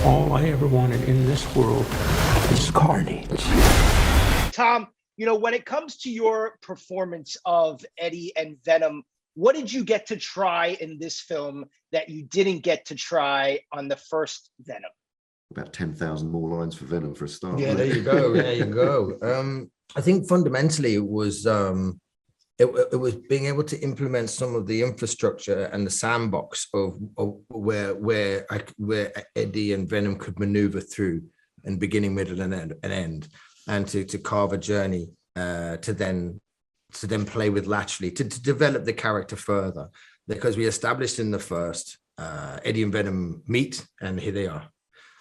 All I ever wanted in this world is carnage. Tom, when it comes to your performance of Eddie and Venom, what did you get to try in this film that you didn't get to try on the first Venom? About 10,000 more lines for Venom for a start. Yeah, there you go. There you go. I think fundamentally it was it was being able to implement some of the infrastructure and the sandbox of where Eddie and Venom could maneuver through in beginning, middle, and end, and to carve a journey to then play with laterally to develop the character further, because we established in the first Eddie and Venom meet and here they are.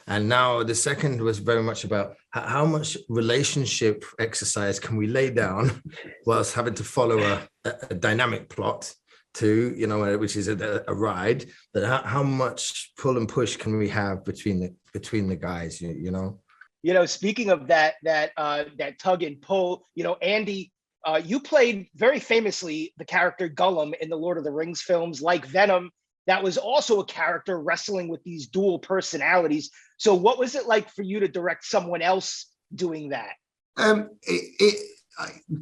And now the second was very much about how much relationship exercise can we lay down whilst having to follow a dynamic plot to, which is a ride, but how much pull and push can we have between the guys, Speaking of that tug and pull, Andy, you played very famously the character Gollum in the Lord of the Rings films. Like Venom, that was also a character wrestling with these dual personalities. So what was it like for you to direct someone else doing that?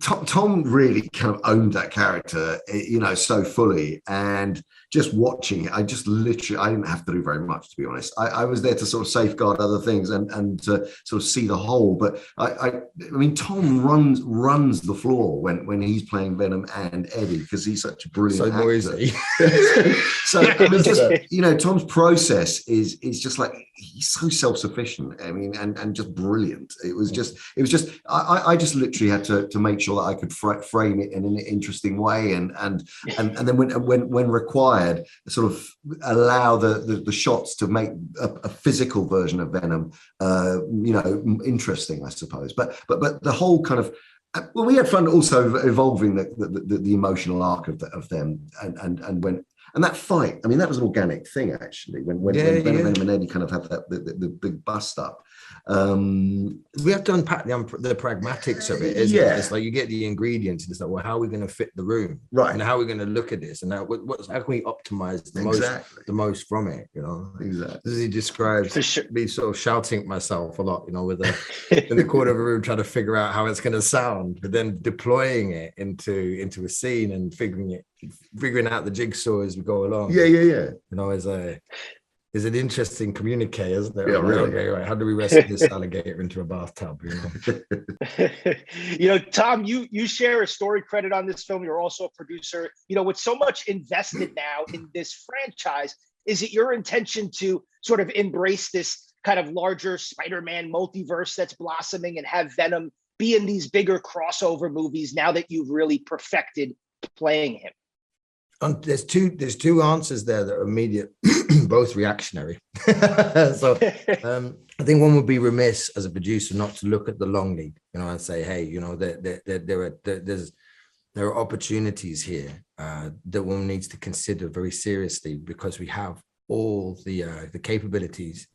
Tom really kind of owned that character, so fully, and just watching it, I didn't have to do very much, to be honest. I was there to sort of safeguard other things and to sort of see the whole. But I mean, Tom runs the floor when he's playing Venom and Eddie, because he's such a brilliant actor. Noisy. So I mean, just Tom's process is just like, he's so self-sufficient. I mean, and just brilliant. It was just I just literally had to make sure that I could frame it in an interesting way, and then when required, sort of allow the shots to make a physical version of Venom, interesting, I suppose. But the whole kind of, well, we had fun also evolving the emotional arc of them, and that fight. I mean, that was an organic thing, actually. When Venom and Eddie kind of had the big bust up. We have to unpack the pragmatics of it, isn't it? It's like you get the ingredients, and it's like, well, how are we going to fit the room, right? And how are we going to look at this, and how can we optimize the most from it? Exactly. As he describes, me sort of shouting at myself a lot, with in the corner of a room trying to figure out how it's going to sound, but then deploying it into a scene and figuring out the jigsaw as we go along. Is an interesting communique, isn't it? Yeah, really. Okay, right. How do we rescue this alligator into a bathtub? Tom, you share a story credit on this film. You're also a producer. With so much invested now in this franchise, is it your intention to sort of embrace this kind of larger Spider-Man multiverse that's blossoming and have Venom be in these bigger crossover movies now that you've really perfected playing him? There's two answers there that are immediate, both reactionary. So I think one would be remiss as a producer not to look at the long lead, and say, hey, there are opportunities here that one needs to consider very seriously, because we have all the capabilities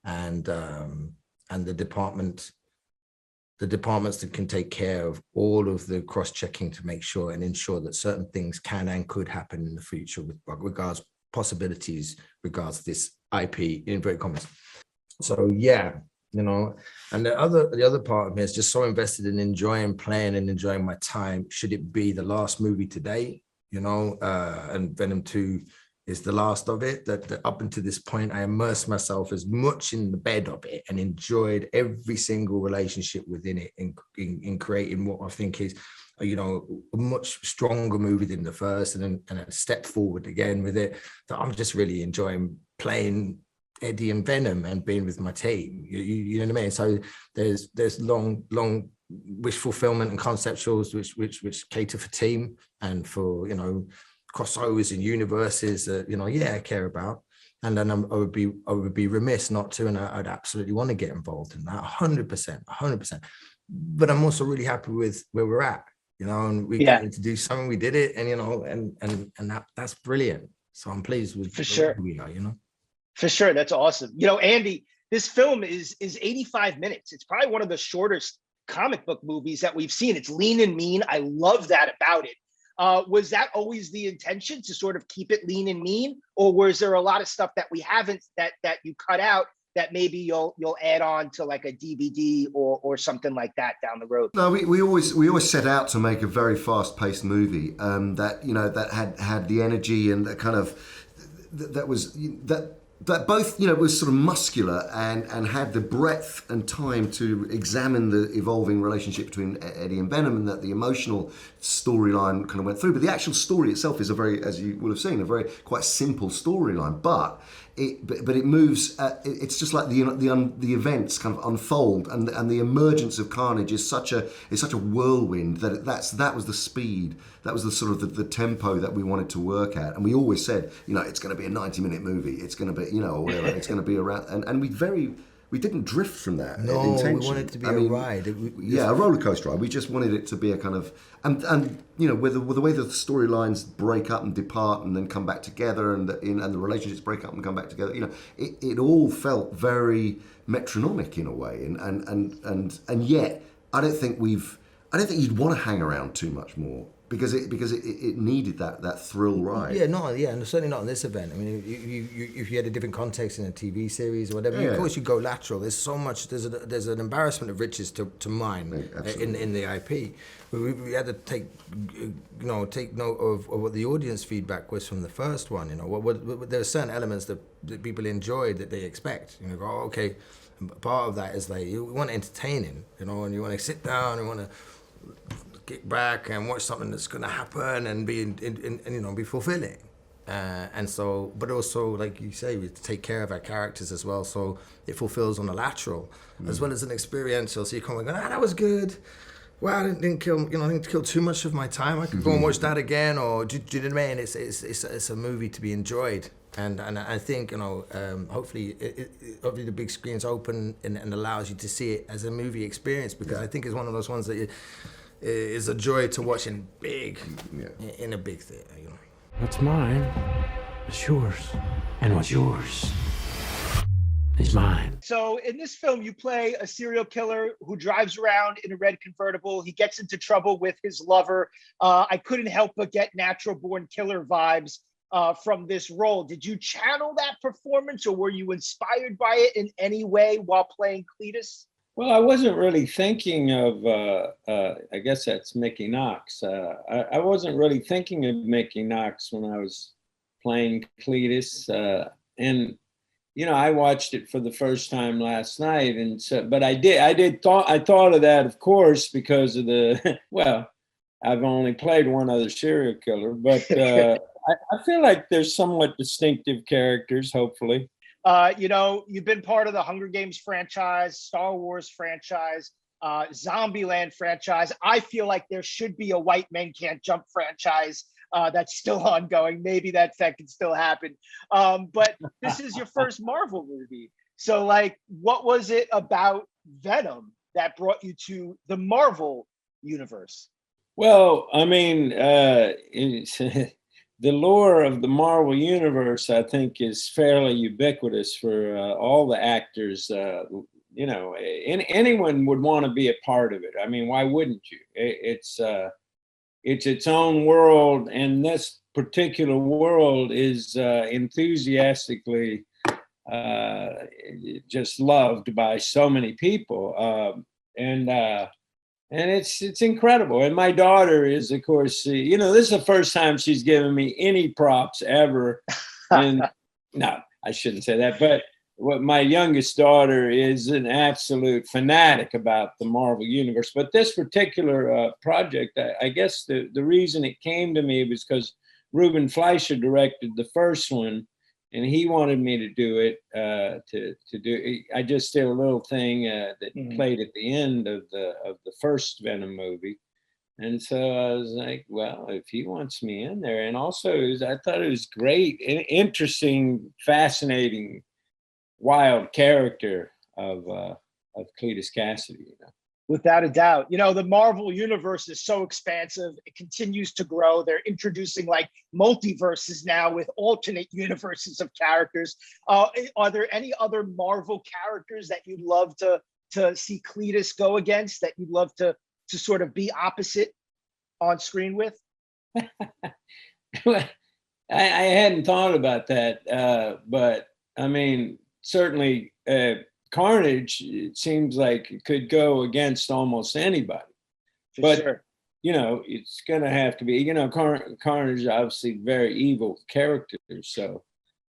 and the departments that can take care of all of the cross-checking to make sure and ensure that certain things can and could happen in the future with regards regards this IP in inverted commas. So and the other part of me is just so invested in enjoying playing and enjoying my time. Should it be the last movie today, and Venom 2 is the last of it, that up until this point, I immersed myself as much in the bed of it and enjoyed every single relationship within it in creating what I think is, a much stronger movie than the first, and a step forward again with it, that I'm just really enjoying playing Eddie and Venom and being with my team. You know what I mean? So there's long wish fulfillment and conceptuals which cater for team and for, crossovers and universes that I care about, and then I would be remiss not to, and I'd absolutely want to get involved in that 100%. But I'm also really happy with where we're at, and we getting to do something. We did it, and that's brilliant. So I'm pleased with where we are. For sure, that's awesome. Andy, this film is 85 minutes. It's probably one of the shortest comic book movies that we've seen. It's lean and mean. I love that about it. Was that always the intention, to sort of keep it lean and mean, or was there a lot of stuff that we haven't that you cut out that maybe you'll add on to like a DVD or something like that down the road? No, we always set out to make a very fast-paced movie that that had the energy and the kind of that both was sort of muscular and had the breadth and time to examine the evolving relationship between Eddie and Venom, and that the emotional storyline kind of went through. But the actual story itself is a very, as you will have seen, a very quite simple storyline. But it moves. It's just like the events kind of unfold, and the emergence of Carnage is such a whirlwind that was the speed, that was the sort of the tempo that we wanted to work at. And we always said, it's going to be a 90-minute movie. It's going to be or whatever. It's going to be around, and we didn't drift from that. No, we wanted it to be a ride. A roller coaster ride. We just wanted it to be a kind of and with the way the storylines break up and depart and then come back together, and the relationships break up and come back together. It all felt very metronomic in a way, and yet I don't think you'd want to hang around too much more. Because it needed that thrill ride. And certainly not in this event. I mean, if you had a different context in a TV series or whatever, of course you go lateral. There's so much. There's an embarrassment of riches to mine in the IP. We had to take note of what the audience feedback was from the first one. There are certain elements that people enjoyed that they expect. Okay, part of that is like you want entertaining, and you want to sit down and want to get back and watch something that's going to happen and be be fulfilling, and so, but also, like you say, we have to take care of our characters as well, so it fulfills on a lateral as well as an experiential. So you come and go, that was good. Wow, I didn't kill too much of my time. I could go and watch that again, or do you know what I mean? It's a movie to be enjoyed, and I think hopefully the big screen's open and allows you to see it as a movie experience, because I think it's one of those ones that is a joy to watch in a big theater. What's mine is yours, and what's yours is mine. So in this film, you play a serial killer who drives around in a red convertible. He gets into trouble with his lover. I couldn't help but get Natural Born Killer vibes from this role. Did you channel that performance, or were you inspired by it in any way while playing Cletus? Well, I wasn't really thinking of, I guess that's Mickey Knox. I wasn't really thinking of Mickey Knox when I was playing Cletus. And, I watched it for the first time last night. And so, but I thought of that, of course, because of I've only played one other serial killer, but I feel like there's somewhat distinctive characters, hopefully. You've been part of the Hunger Games franchise, Star Wars franchise, Zombieland franchise. I feel like there should be a White Men Can't Jump franchise that's still ongoing. Maybe that can still happen. But this is your first Marvel movie. So, what was it about Venom that brought you to the Marvel universe? Well, I mean, the lore of the Marvel Universe, I think, is fairly ubiquitous for all the actors. Anyone would want to be a part of it. I mean, why wouldn't you? It's its own world, and this particular world is enthusiastically just loved by so many people, and it's incredible. And my daughter is, of course, this is the first time she's given me any props ever. And no, I shouldn't say that. But my youngest daughter is an absolute fanatic about the Marvel Universe. But this particular project, I guess the reason it came to me was because Ruben Fleischer directed the first one, and he wanted me to do it. I just did a little thing that played at the end of the first Venom movie, and so I was like, well, if he wants me in there, and also I thought it was great, interesting, fascinating, wild character of Cletus Kasady. Without a doubt. The Marvel universe is so expansive. It continues to grow. They're introducing multiverses now with alternate universes of characters. Are there any other Marvel characters that you'd love to see Cletus go against, that you'd love to sort of be opposite on screen with? I hadn't thought about that. But I mean, certainly Carnage, it seems like it could go against almost anybody. But Sure. you know, it's going to have to be, you know, Carnage is obviously very evil character, so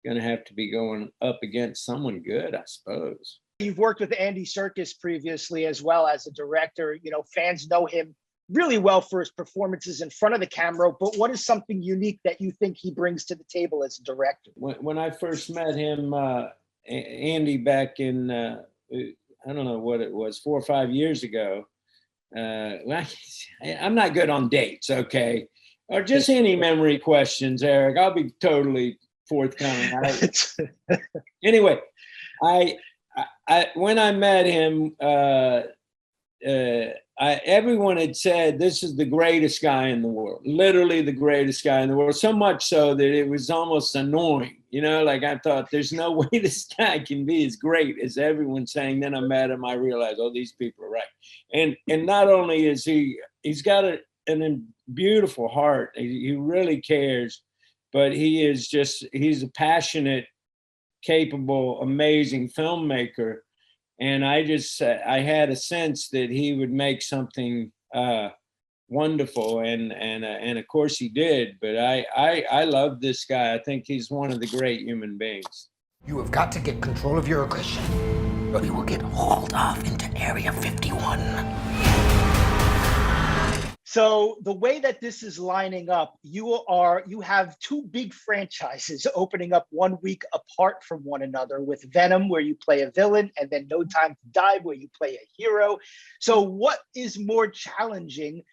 going to have to be going up against someone good, I suppose. You've worked with Andy Serkis previously as well as a director. You know, fans know him really well for his performances in front of the camera, but what is something unique that you think he brings to the table as a director? When I first met him, Andy, back in, I don't know what it was, 4 or 5 years ago, well, I'm not good on dates, okay? Or just any memory questions, Erik. I'll be totally forthcoming. Anyway, I when I met him, everyone had said this is the greatest guy in the world, literally the greatest guy in the world. So much so that it was almost annoying, you know. Like I thought, there's no way this guy can be as great as everyone's saying. Then I met him, I realized, oh, these people are right. And not only is he's got a beautiful heart. He really cares, but he's a passionate, capable, amazing filmmaker. And I had a sense that he would make something wonderful, and of course he did. But I love this guy. I think he's one of the great human beings. You have got to get control of your aggression, or you will get hauled off into Area 51. So the way that this is lining up, you have two big franchises opening up 1 week apart from one another, with Venom, where you play a villain, and then No Time to Die, where you play a hero. So what is more challenging?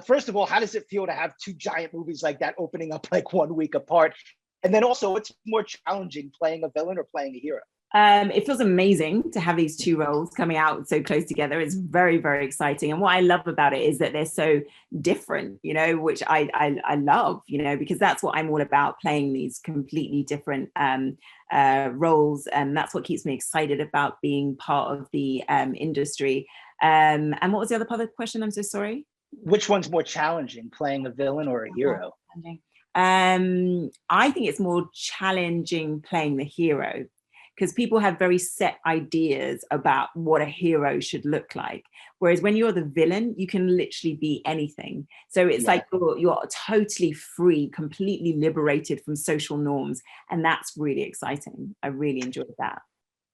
First of all, how does it feel to have two giant movies like that opening up like 1 week apart? And then also, what's more challenging, playing a villain or playing a hero? It feels amazing to have these two roles coming out so close together. It's very, very exciting. And what I love about it is that they're so different, you know, which I love, you know, because that's what I'm all about, playing these completely different roles. And that's what keeps me excited about being part of the industry. And what was the other part of the question? I'm so sorry. Which one's more challenging, playing a villain or a hero? I think it's more challenging playing the hero, because people have very set ideas about what a hero should look like. Whereas when you're the villain, you can literally be anything. So it's like you're totally free, completely liberated from social norms. And that's really exciting. I really enjoyed that.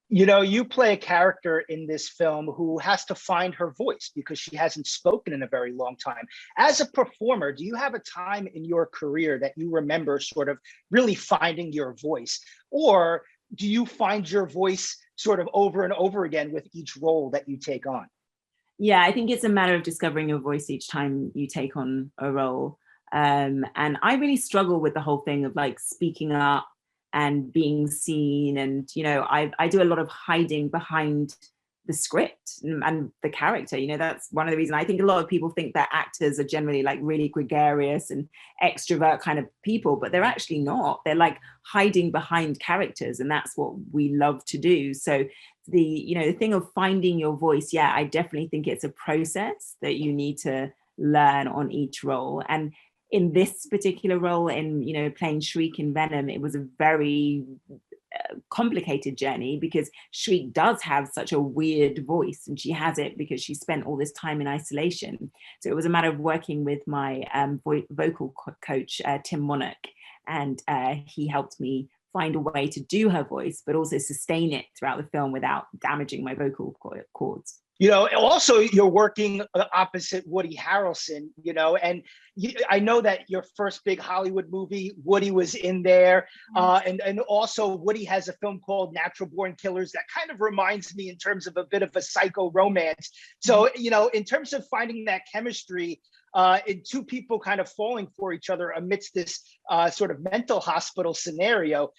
You know, you play a character in this film who has to find her voice because she hasn't spoken in a very long time. As a performer, do you have a time in your career that you remember sort of really finding your voice? Or do you find your voice sort of over and over again with each role that you take on? Yeah, I think it's a matter of discovering your voice each time you take on a role. And I really struggle with the whole thing of like speaking up and being seen. And, you know, I do a lot of hiding behind the script and the character. You know, that's one of the reasons I think a lot of people think that actors are generally like really gregarious and extrovert kind of people, but they're actually not. They're like hiding behind characters, and that's what we love to do. So the thing of finding your voice, yeah, I definitely think it's a process that you need to learn on each role. And in this particular role, in, you know, playing Shriek in Venom, it was a very complicated journey, because Shriek does have such a weird voice, and she has it because she spent all this time in isolation. So it was a matter of working with my vocal coach, Tim Monarch, and he helped me find a way to do her voice, but also sustain it throughout the film without damaging my vocal cords. You know, also you're working opposite Woody Harrelson, you know, and I know that your first big Hollywood movie, Woody was in there. And also Woody has a film called Natural Born Killers that kind of reminds me in terms of a bit of a psycho romance. So, you know, in terms of finding that chemistry, in two people kind of falling for each other amidst this sort of mental hospital scenario,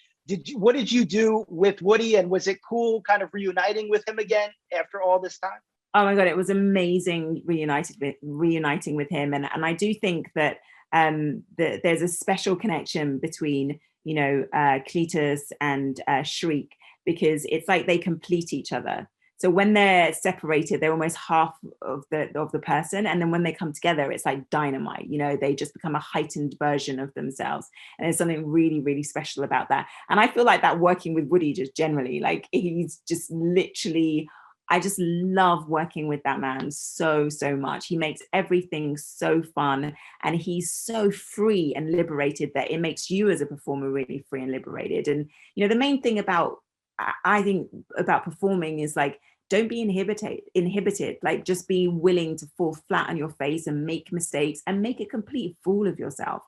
what did you do with Woody, and was it cool kind of reuniting with him again after all this time? Oh my God, it was amazing reuniting with him. And I do think that there's a special connection between, you know, Cletus and Shriek, because it's like they complete each other. So when they're separated, they're almost half of the person. And then when they come together, it's like dynamite, you know, they just become a heightened version of themselves. And there's something really, really special about that. And I feel like that working with Woody just generally, like he's just literally, I just love working with that man so, so much. He makes everything so fun and he's so free and liberated that it makes you as a performer really free and liberated. And, you know, the main thing about, I think about performing is like, don't be inhibited, like just be willing to fall flat on your face and make mistakes and make a complete fool of yourself.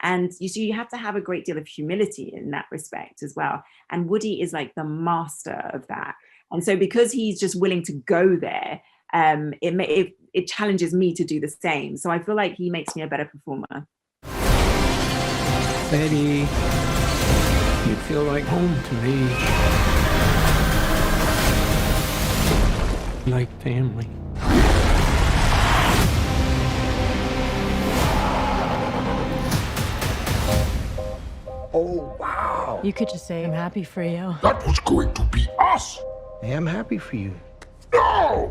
And you have to have a great deal of humility in that respect as well. And Woody is like the master of that. And so because he's just willing to go there, it challenges me to do the same. So I feel like he makes me a better performer. Betty, you feel like home to me. Like family. Oh, wow. You could just say, I'm happy for you. That was going to be us. I am happy for you. No!